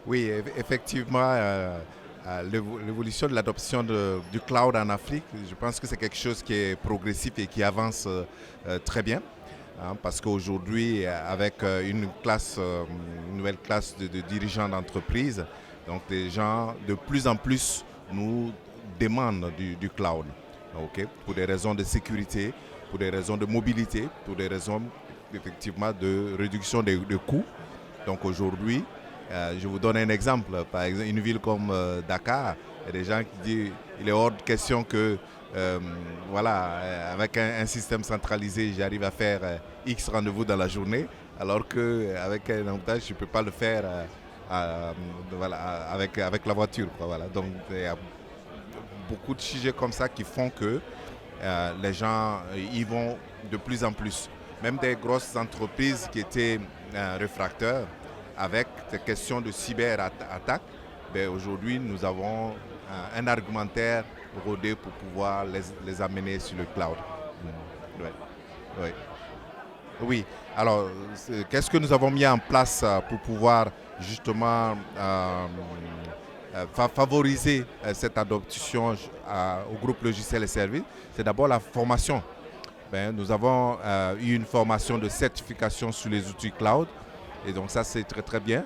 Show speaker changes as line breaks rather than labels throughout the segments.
Oui, effectivement, l'évolution de l'adoption du cloud en Afrique, je pense que c'est quelque chose qui est progressif et qui avance très bien. Hein, parce qu'aujourd'hui, avec une nouvelle classe de dirigeants d'entreprise, donc des gens de plus en plus nous demandent du cloud. Ok, pour des raisons de sécurité, pour des raisons de mobilité, pour des raisons effectivement de réduction des coûts. Donc aujourd'hui, je vous donne un exemple. Par exemple, une ville comme Dakar, il y a des gens qui disent il est hors de question que, voilà, avec un système centralisé, j'arrive à faire X rendez-vous dans la journée, alors qu'avec un avantage, je ne peux pas le faire voilà, avec la voiture. Quoi, voilà. Donc il y a beaucoup de sujets comme ça qui font que les gens y vont de plus en plus. Même des grosses entreprises qui étaient réfractaires avec des questions de cyberattaque, ben aujourd'hui nous avons un argumentaire rodé pour pouvoir les amener sur le cloud. Ouais. Ouais. Oui, alors qu'est-ce que nous avons mis en place pour pouvoir justement favoriser cette adoption au groupe logiciel et services? C'est d'abord la formation. Ben, nous avons eu une formation de certification sur les outils cloud. Et donc ça, c'est très très bien.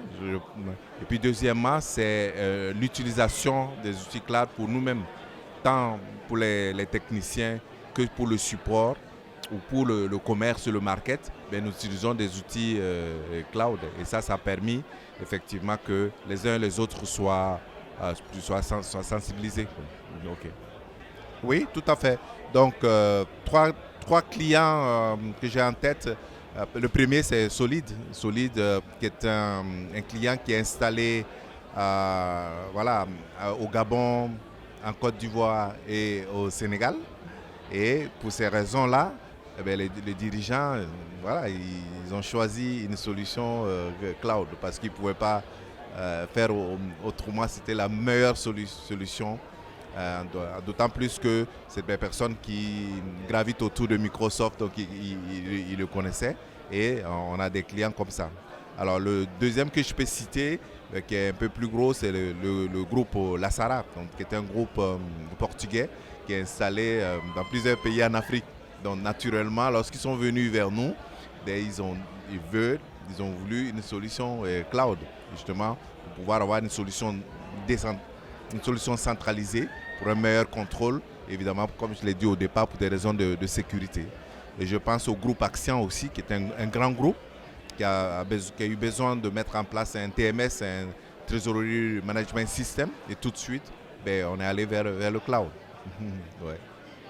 Et puis deuxièmement, c'est l'utilisation des outils cloud pour nous-mêmes, tant pour les techniciens que pour le support ou pour le commerce, le market. Ben, nous utilisons des outils cloud. Et ça a permis effectivement que les uns et les autres soient sensibilisés. Ok. Oui, tout à fait. Donc, trois clients que j'ai en tête. Le premier, c'est Solid. Solid, qui est un client qui est installé voilà, au Gabon, en Côte d'Ivoire et au Sénégal. Et pour ces raisons-là, eh bien, les dirigeants, voilà, ils ont choisi une solution cloud parce qu'ils ne pouvaient pas faire autrement. C'était la meilleure solution. D'autant plus que c'est des personnes qui gravitent autour de Microsoft, donc ils le connaissaient. Et on a des clients comme ça. Alors le deuxième que je peux citer, qui est un peu plus gros, c'est le groupe Lasara, donc, qui est un groupe portugais qui est installé dans plusieurs pays en Afrique. Donc naturellement, lorsqu'ils sont venus vers nous, ben, ils ont voulu une solution cloud, justement, pour pouvoir avoir une solution centralisée pour un meilleur contrôle, évidemment, comme je l'ai dit au départ, pour des raisons de sécurité. Et je pense au groupe Action aussi, qui est un grand groupe qui a eu besoin de mettre en place un TMS, un Treasury Management System, et tout de suite, ben, on est allé vers le cloud. Ouais.